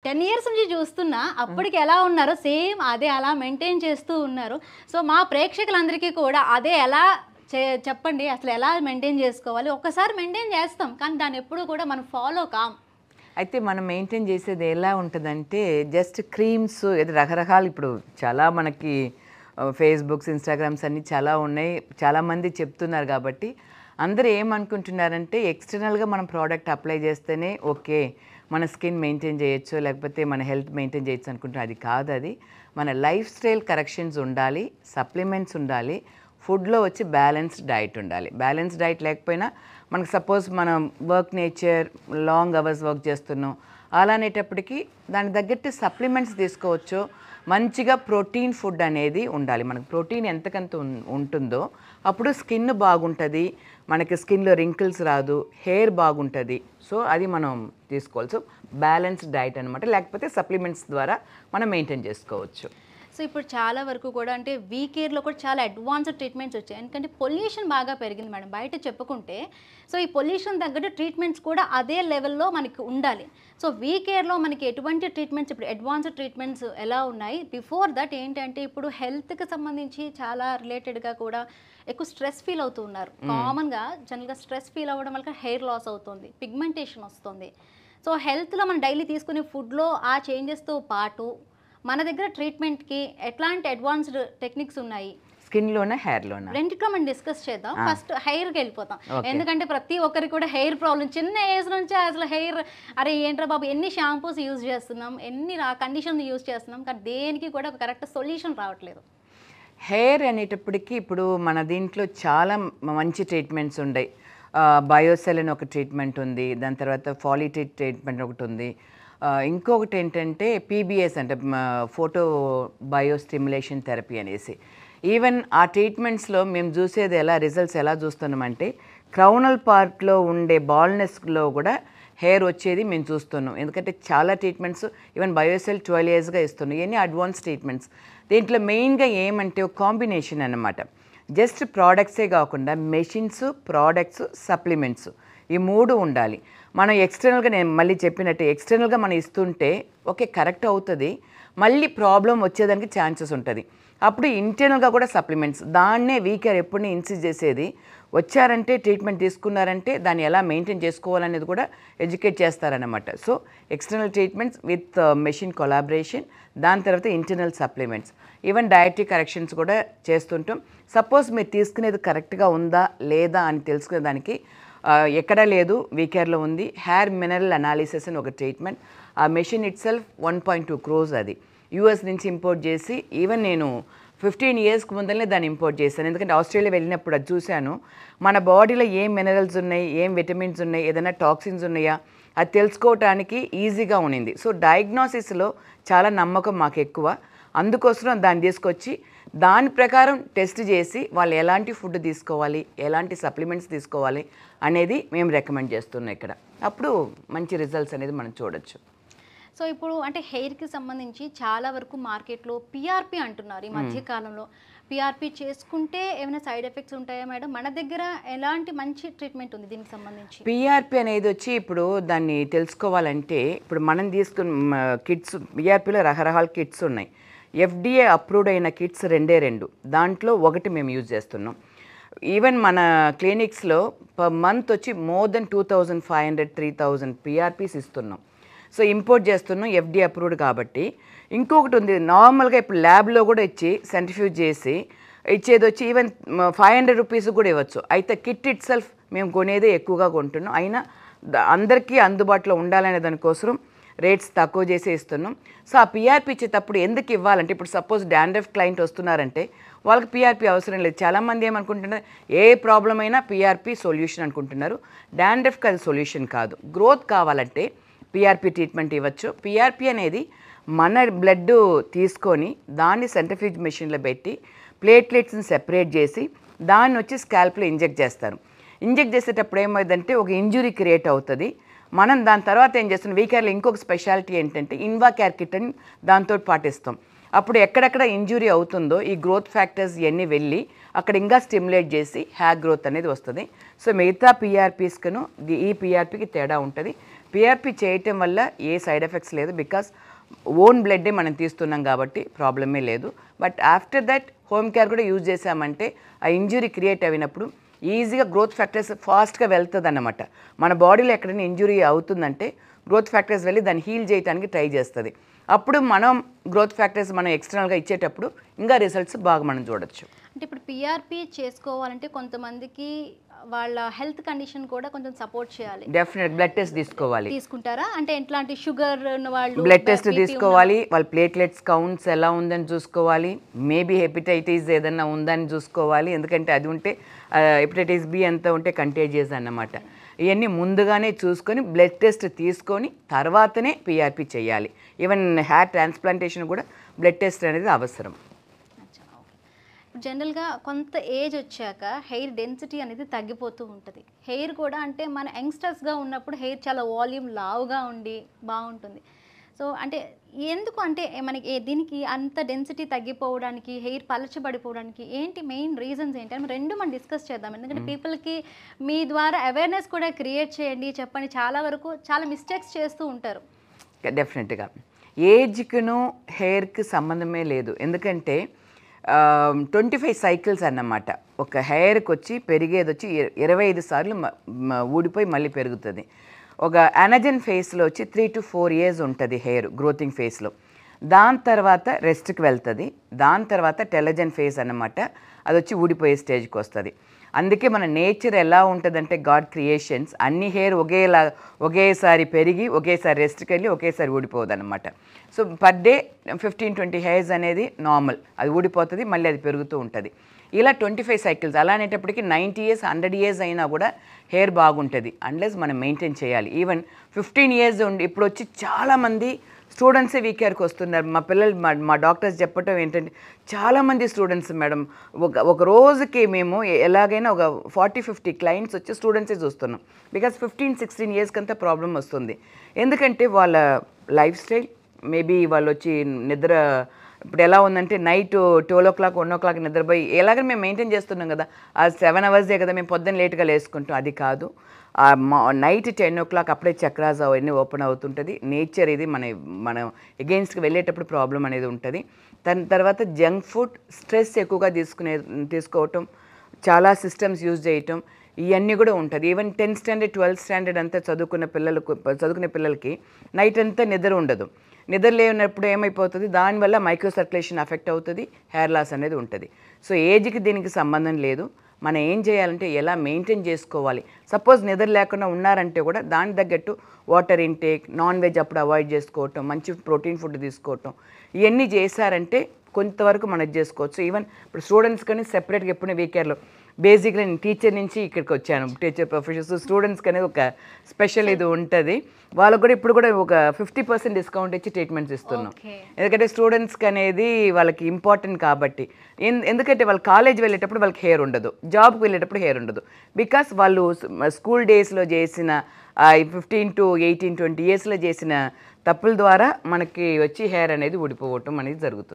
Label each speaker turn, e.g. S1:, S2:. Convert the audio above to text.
S1: 10 years నుంచి చూస్తున్నా. అప్పటికి ఎలా ఉన్నారో సేమ్ అదే అలా మెయింటైన్ చేస్తూ ఉన్నారు. సో, మా ప్రేక్షకులందరికీ కూడా అదే ఎలా చెప్పండి అసలు ఎలా మెయింటైన్ చేసుకోవాలి? ఒక్కసారి మెయింటైన్ చేస్తాం. కానీ దాన్ని ఎప్పుడూ కూడా మనం ఫాలో కాం.
S2: అయితే మనం మెయింటైన్ చేసేది ఎలా ఉంటుందంటే జస్ట్ క్రీమ్స్ ఏదో రకరకాలు ఇప్పుడు చాలా మనకి ఫేస్బుక్స్ ఇన్స్టాగ్రామ్స్ అన్నీ చాలా ఉన్నాయి, చాలామంది చెప్తున్నారు కాబట్టి అందరూ ఏమనుకుంటున్నారంటే ఎక్స్టర్నల్గా మనం ప్రోడక్ట్ అప్లై చేస్తేనే ఓకే మన స్కిన్ మెయింటైన్ చేయొచ్చు లేకపోతే మన హెల్త్ మెయింటైన్ చేయొచ్చు అనుకుంటున్నాం. అది కాదు, అది మన లైఫ్ స్టైల్ కరెక్షన్స్ ఉండాలి, సప్లిమెంట్స్ ఉండాలి, ఫుడ్లో వచ్చి బ్యాలెన్స్డ్ డైట్ ఉండాలి. బ్యాలెన్స్డ్ డైట్ లేకపోయినా మనకు సపోజ్ మనం work nature long hours work చేస్తున్నాం అలానేటప్పటికీ దానికి తగ్గట్టు సప్లిమెంట్స్ తీసుకోవచ్చు. మంచిగా ప్రోటీన్ ఫుడ్ అనేది ఉండాలి. మనకు ప్రోటీన్ ఎంతకంత ఉంటుందో అప్పుడు స్కిన్ బాగుంటుంది, మనకి స్కిన్లో రింకిల్స్ రాదు, హెయిర్ బాగుంటుంది. సో అది మనం తీసుకోవాలి. సో బ్యాలెన్స్డ్ డైట్ అనమాట, లేకపోతే సప్లిమెంట్స్ ద్వారా మనం మెయింటైన్ చేసుకోవచ్చు.
S1: సో ఇప్పుడు చాలా వరకు కూడా అంటే వీ కేర్లో కూడా చాలా అడ్వాన్స్డ్ ట్రీట్మెంట్స్ వచ్చాయి. ఎందుకంటే పొల్యూషన్ బాగా పెరిగింది మేడం బయట చెప్పుకుంటే. సో ఈ పొల్యూషన్ తగ్గట్టు ట్రీట్మెంట్స్ కూడా అదే లెవెల్లో మనకి ఉండాలి. సో వీ కేర్లో మనకి ఎటువంటి ట్రీట్మెంట్స్ ఇప్పుడు అడ్వాన్స్డ్ ట్రీట్మెంట్స్ ఎలా ఉన్నాయి? బిఫోర్ దట్ ఏంటంటే ఇప్పుడు హెల్త్కి సంబంధించి చాలా రిలేటెడ్గా కూడా ఎక్కువ స్ట్రెస్ ఫీల్ అవుతూ ఉన్నారు. కామన్గా జనరల్గా స్ట్రెస్ ఫీల్ అవ్వడం వల్ల హెయిర్ లాస్ అవుతుంది, పిగ్మెంటేషన్ వస్తుంది. సో హెల్త్లో మనం డైలీ తీసుకునే ఫుడ్లో ఆ చేంజెస్తో పాటు మన దగ్గర ట్రీట్మెంట్కి ఎట్లాంటి అడ్వాన్స్డ్ టెక్నిక్స్ ఉన్నాయి?
S2: స్కిన్లోనా హెయిర్లోనా?
S1: రెండిట్లో మనం డిస్కస్ చేద్దాం. ఫస్ట్ హెయిర్కి వెళ్ళిపోతాం. ఎందుకంటే ప్రతి ఒక్కరికి కూడా హెయిర్ ప్రాబ్లం చిన్న ఏజ్ నుంచి అసలు హెయిర్ అరే ఏంట్రా బాబు ఎన్ని షాంపూస్ యూజ్ చేస్తున్నాం, ఎన్ని కండిషన్ యూజ్ చేస్తున్నాం, కానీ దేనికి కూడా ఒక కరెక్ట్ సొల్యూషన్ రావట్లేదు.
S2: హెయిర్ అనేటప్పటికీ ఇప్పుడు మన దీంట్లో చాలా మంచి ట్రీట్మెంట్స్ ఉన్నాయి. బయోసెల్ అని ఒక ట్రీట్మెంట్ ఉంది, దాని తర్వాత ఫాలిటేట్ ట్రీట్మెంట్ ఒకటి ఉంది, ఇంకొకటి ఏంటంటే పీబీఎస్ అంటే ఫోటో బయో స్టిమ్యులేషన్ థెరపీ అనేసి. ఈవెన్ ఆ ట్రీట్మెంట్స్లో మేము చూసేది ఎలా రిజల్ట్స్ ఎలా చూస్తున్నామంటే క్రౌనల్ పార్ట్లో ఉండే బాల్నెస్లో కూడా హెయిర్ వచ్చేది మేము చూస్తున్నాం. ఎందుకంటే చాలా ట్రీట్మెంట్స్ ఈవెన్ బయోసెల్ 12 ఇయర్స్గా ఇస్తున్నాం. ఇవన్నీ అడ్వాన్స్ ట్రీట్మెంట్స్. దీంట్లో మెయిన్గా ఏమంటే ఒక కాంబినేషన్ అన్నమాట. జస్ట్ ప్రోడక్ట్సే కాకుండా మెషిన్స్, ప్రోడక్ట్స్, సప్లిమెంట్స్ ఈ మూడు ఉండాలి. మనం ఎక్స్టర్నల్గా నేను మళ్ళీ చెప్పినట్టు ఎక్స్టర్నల్గా మనం ఇస్తుంటే ఓకే కరెక్ట్ అవుతుంది, మళ్ళీ ప్రాబ్లం వచ్చేదానికి ఛాన్సెస్ ఉంటుంది. అప్పుడు ఇంటర్నల్గా కూడా సప్లిమెంట్స్, దాన్నే వీకేర్ ఎప్పుడు ఇన్సిస్ట్ చేసేది. వచ్చారంటే ట్రీట్మెంట్ తీసుకున్నారంటే దాన్ని ఎలా మెయింటైన్ చేసుకోవాలనేది కూడా ఎడ్యుకేట్ చేస్తారనమాట. So external treatments with machine collaboration, దాని తర్వాత internal supplements, even dietary corrections కూడా చేస్తుంటాం. సపోజ్ మీరు తీసుకునేది కరెక్ట్గా ఉందా లేదా అని తెలుసుకునే దానికి ఎక్కడా లేదు, వీకేర్లో ఉంది హెయిర్ మినరల్ అనాలిసిస్ అని ఒక ట్రీట్మెంట్. ఆ మెషిన్ ఇట్ సెల్ఫ్ 1.2 crores అది యూఎస్ నుంచి ఇంపోర్ట్ చేసి, ఈవెన్ నేను 15 ఇయర్స్కి ముందరనే దాన్ని ఇంపోర్ట్ చేశాను. ఎందుకంటే ఆస్ట్రేలియా వెళ్ళినప్పుడు అది చూశాను. మన బాడీలో ఏం మినరల్స్ ఉన్నాయి, ఏం విటమిన్స్ ఉన్నాయి, ఏదైనా టాక్సిన్స్ ఉన్నాయా అది తెలుసుకోవటానికి ఈజీగా ఉండింది. సో డయాగ్నోసిస్లో చాలా నమ్మకం మాకు ఎక్కువ. అందుకోసం దాన్ని తీసుకొచ్చి దాని ప్రకారం టెస్ట్ చేసి వాళ్ళు ఎలాంటి ఫుడ్ తీసుకోవాలి, ఎలాంటి సప్లిమెంట్స్ తీసుకోవాలి అనేది మేము రికమెండ్ చేస్తున్నాం ఇక్కడ. అప్పుడు మంచి రిజల్ట్స్ అనేది మనం చూడొచ్చు.
S1: సో ఇప్పుడు అంటే హెయిర్కి సంబంధించి చాలా వరకు మార్కెట్లో పిఆర్పి అంటున్నారు ఈ మధ్యకాలంలో. పిఆర్పి చేసుకుంటే ఏమైనా సైడ్ ఎఫెక్ట్స్ ఉంటాయా మేడం? మన దగ్గర ఎలాంటి మంచి ట్రీట్మెంట్ ఉంది దీనికి సంబంధించి?
S2: పిఆర్పి అనేది వచ్చి ఇప్పుడు దాన్ని తెలుసుకోవాలంటే ఇప్పుడు మనం తీసుకున్న కిట్స్, పిఆర్పిలో రకరకాల కిట్స్ ఉన్నాయి. FDA అప్రూవ్డ్ అయిన కిట్స్ 2 దాంట్లో ఒకటి మేము యూజ్ చేస్తున్నాం. ఈవెన్ మన క్లినిక్స్లో పర్ మంత్ వచ్చి మోర్ దెన్ 2500-3000 పిఆర్పీస్ ఇస్తున్నాం. సో ఇంపోర్ట్ చేస్తున్నాం, FDA అప్రూవ్డ్ కాబట్టి. ఇంకొకటి ఉంది నార్మల్గా ఇప్పుడు ల్యాబ్లో కూడా ఇచ్చి సెంట్రిఫ్యూజ్ చేసి ఇచ్చేది వచ్చి ఈవెన్ 500 రూపీస్ కూడా ఇవ్వచ్చు. అయితే కిట్ ఇట్ సెల్ఫ్ మేము కొనేదే ఎక్కువగా కొంటున్నాం. అయినా అందరికీ అందుబాటులో ఉండాలనే దానికోసం రేట్స్ తక్కువ చేసి ఇస్తున్నాం. సో ఆ పిఆర్పి ఇచ్చేటప్పుడు ఎందుకు ఇవ్వాలంటే ఇప్పుడు సపోజ్ డాండ్రఫ్ క్లయింట్ వస్తున్నారంటే వాళ్ళకి పిఆర్పి అవసరం లేదు. చాలామంది ఏమనుకుంటున్నారు ఏ ప్రాబ్లం అయినా పిఆర్పి సొల్యూషన్ అనుకుంటున్నారు. డాండ్రఫ్కి అది సొల్యూషన్ కాదు. గ్రోత్ కావాలంటే పిఆర్పి ట్రీట్మెంట్ ఇవ్వచ్చు. పిఆర్పి అనేది మన బ్లడ్ తీసుకొని దాన్ని సెంట్రిఫ్యూజ్ మెషిన్లో పెట్టి ప్లేట్లెట్స్ని సెపరేట్ చేసి దాన్ని వచ్చి స్కాల్ప్లో ఇంజెక్ట్ చేస్తారు. ఇంజెక్ట్ చేసేటప్పుడు ఏమవుతుందంటే ఒక ఇంజురీ క్రియేట్ అవుతుంది. మనం దాని తర్వాత ఏం చేస్తున్నాం, వీకేర్లో ఇంకొక స్పెషాలిటీ ఏంటంటే ఇన్వా కేర్ కిట్ అని దాంతో పాటిస్తాం. అప్పుడు ఎక్కడెక్కడ ఇంజురీ అవుతుందో ఈ గ్రోత్ ఫ్యాక్టర్స్ ఇవన్నీ వెళ్ళి అక్కడ ఇంకా స్టిమ్యులేట్ చేసి హెయిర్ గ్రోత్ అనేది వస్తుంది. సో మిగతా పిఆర్పీస్కును ఈ పిఆర్పీకి తేడా ఉంటుంది. పిఆర్పి చేయటం వల్ల ఏ సైడ్ ఎఫెక్ట్స్ లేదు, బికాస్ ఓన్ బ్లడ్డే మనం తీస్తున్నాం కాబట్టి ప్రాబ్లమే లేదు. But after that home care కూడా యూజ్ చేసామంటే ఆ ఇంజురీ క్రియేట్ అయినప్పుడు ఈజీగా గ్రోత్ ఫ్యాక్టర్స్ ఫాస్ట్గా వెళ్తుంది అన్నమాట. మన బాడీలో ఎక్కడైనా ఇంజురీ అవుతుందంటే గ్రోత్ ఫ్యాక్టర్స్ వెళ్ళి దాన్ని హీల్ చేయడానికి ట్రై చేస్తుంది. అప్పుడు మనం గ్రోత్ ఫ్యాక్టర్స్ మనం ఎక్స్టర్నల్గా ఇచ్చేటప్పుడు ఇంకా రిజల్ట్స్ బాగా మనం చూడొచ్చు.
S1: అంటే ఇప్పుడు పిఆర్పి చేసుకోవాలంటే కొంతమందికి వాళ్ళ హెల్త్ కండిషన్ కూడా కొంచెం సపోర్ట్ చేయాలి.
S2: డెఫినెట్ బ్లడ్ టెస్ట్ తీసుకోవాలి.
S1: తీసుకుంటారా? అంటే ఎట్లాంటి షుగర్ ఉన్న వాళ్ళు
S2: బ్లడ్ టెస్ట్ తీసుకోవాలి, వాళ్ళ ప్లేట్లెట్స్ కౌంట్స్ ఎలా ఉందని చూసుకోవాలి, మేబీ హెపటైటిస్ ఏదన్నా ఉందని చూసుకోవాలి. ఎందుకంటే అది ఉంటే హెపటైటిస్ బి ఎంత ఉంటే కంటేజియస్ అన్నమాట. ఇవన్నీ ముందుగానే చూసుకొని బ్లడ్ టెస్ట్ తీసుకొని తర్వాతనే పిఆర్పి చేయాలి. ఈవెన్ హెయిర్ ట్రాన్స్ప్లాంటేషన్ కూడా బ్లడ్ టెస్ట్ అనేది అవసరం.
S1: జనరల్గా కొంత ఏజ్ వచ్చాక హెయిర్ డెన్సిటీ అనేది తగ్గిపోతూ ఉంటుంది. హెయిర్ కూడా అంటే మన యంగ్స్టర్స్గా ఉన్నప్పుడు హెయిర్ చాలా వాల్యూమ్ లావుగా ఉండి బాగుంటుంది. సో అంటే ఎందుకు అంటే మనకి దీనికి అంత డెన్సిటీ తగ్గిపోవడానికి, హెయిర్ పలచబడిపోవడానికి ఏంటి మెయిన్ రీజన్స్ ఏంటి అని రెండు మనం డిస్కస్ చేద్దాం. ఎందుకంటే పీపుల్కి మీ ద్వారా అవేర్నెస్ కూడా క్రియేట్ చేయండి, చెప్పండి. చాలా వరకు చాలా మిస్టేక్స్ చేస్తూ ఉంటారు.
S2: డెఫినెట్గా ఏజ్కిను హెయిర్కి సంబంధమే లేదు. ఎందుకంటే 25 సైకిల్స్ అన్నమాట. ఒక హెయిర్కి వచ్చి పెరిగేది వచ్చి 25 సార్లు ఊడిపోయి మళ్ళీ పెరుగుతుంది. ఒక అనజన్ ఫేస్లో వచ్చి 3 to 4 years ఉంటుంది హెయిర్ గ్రోతింగ్ ఫేస్లో. దాని తర్వాత రెస్ట్కి వెళ్తుంది. దాని తర్వాత టెలజన్ ఫేస్ అన్నమాట, అది వచ్చి ఊడిపోయే స్టేజ్కి వస్తుంది. అందుకే మన నేచర్ ఎలా ఉంటుందంటే గాడ్ క్రియేషన్స్ అన్ని హెయిర్ ఒకేసారి పెరిగి ఒకేసారి రెస్ట్కి వెళ్ళి ఒకేసారి ఊడిపోదు అనమాట. సో పర్ డే 15-20 హెయిర్స్ అనేది నార్మల్, అది ఊడిపోతుంది మళ్ళీ అది పెరుగుతూ ఉంటుంది. ఇలా 25 సైకిల్స్. అలా అనేటప్పటికి 90 years 100 years అయినా కూడా హెయిర్ బాగుంటుంది అన్లెస్ మనం మెయింటైన్ చేయాలి. ఈవెన్ 15 years ఉండి ఇప్పుడు వచ్చి చాలామంది స్టూడెంట్సే వీకేర్కి వస్తున్నారు. మా పిల్లలు మా డాక్టర్స్ చెప్పటం ఏంటంటే చాలామంది స్టూడెంట్స్ మేడం ఒక రోజుకి మేము ఎలాగైనా ఒక 40-50 క్లయింట్స్ వచ్చి స్టూడెంట్సే చూస్తున్నాం. బికాస్ 15-16 years కంతా ప్రాబ్లం వస్తుంది. ఎందుకంటే వాళ్ళ లైఫ్ స్టైల్, మేబీ వాళ్ళు వచ్చి నిద్ర ఇప్పుడు ఎలా ఉందంటే నైట్ 12 o'clock 1 o'clock నిద్రపోయి ఎలాగైనా మేము మెయింటైన్ చేస్తున్నాం కదా, ఆ 7 hours కదా మేము పొద్దున్న లేట్గా లేసుకుంటాం. అది కాదు, నైట్ 10 o'clock అప్పుడే చక్రాస్ అవన్నీ ఓపెన్ అవుతుంటుంది. నేచర్ ఇది మనం ఎగెయిన్స్ట్కి వెళ్ళేటప్పుడు ప్రాబ్లం అనేది ఉంటుంది. దాని తర్వాత జంక్ ఫుడ్, స్ట్రెస్ ఎక్కువగా తీసుకోవటం, చాలా సిస్టమ్స్ యూజ్ చేయటం, ఇవన్నీ కూడా ఉంటుంది. Even 10th standard 12th standard అంతా చదువుకునే పిల్లలకి నైట్ అంతా నిద్ర ఉండదు. నిద్ర లేనప్పుడు ఏమైపోతుంది, దానివల్ల మైక్రో సర్క్యులేషన్ అఫెక్ట్ అవుతుంది, హెయిర్ లాస్ అనేది ఉంటుంది. సో ఏజ్కి దీనికి సంబంధం లేదు. మనం ఏం చేయాలంటే ఎలా మెయింటైన్ చేసుకోవాలి. సపోజ్ నిద్ర లేకుండా ఉన్నారంటే కూడా దాని తగ్గట్టు వాటర్ ఇంటేక్, నాన్ వెజ్ అప్పుడు అవాయిడ్ చేసుకోవటం, మంచి ప్రోటీన్ ఫుడ్ తీసుకోవటం, ఇవన్నీ చేశారంటే కొంతవరకు మనం చేసుకోవచ్చు. ఈవెన్ ఇప్పుడు స్టూడెంట్స్ కానీ సెపరేట్గా ఎప్పుడు వీకేర్లో బేసిక్గా నేను టీచర్ నుంచి ఇక్కడికి వచ్చాను, టీచర్ ప్రొఫెషన్స్. స్టూడెంట్స్కి అనేది ఒక స్పెషల్ ఇది ఉంటుంది. వాళ్ళకు కూడా ఇప్పుడు కూడా ఒక 50% డిస్కౌంట్ ఇచ్చి ట్రీట్మెంట్స్ ఇస్తున్నాం. ఎందుకంటే స్టూడెంట్స్కి అనేది వాళ్ళకి ఇంపార్టెంట్ కాబట్టి. ఎందుకంటే వాళ్ళు కాలేజ్ వెళ్ళేటప్పుడు వాళ్ళకి హెయిర్ ఉండదు, జాబ్కి వెళ్ళేటప్పుడు హెయిర్ ఉండదు. బికాస్ వాళ్ళు స్కూల్ డేస్లో చేసిన 15 to 18-20 yearsలో చేసిన తప్పుల ద్వారా మనకి వచ్చి హెయిర్ అనేది ఊడిపోవటం అనేది జరుగుతుంది.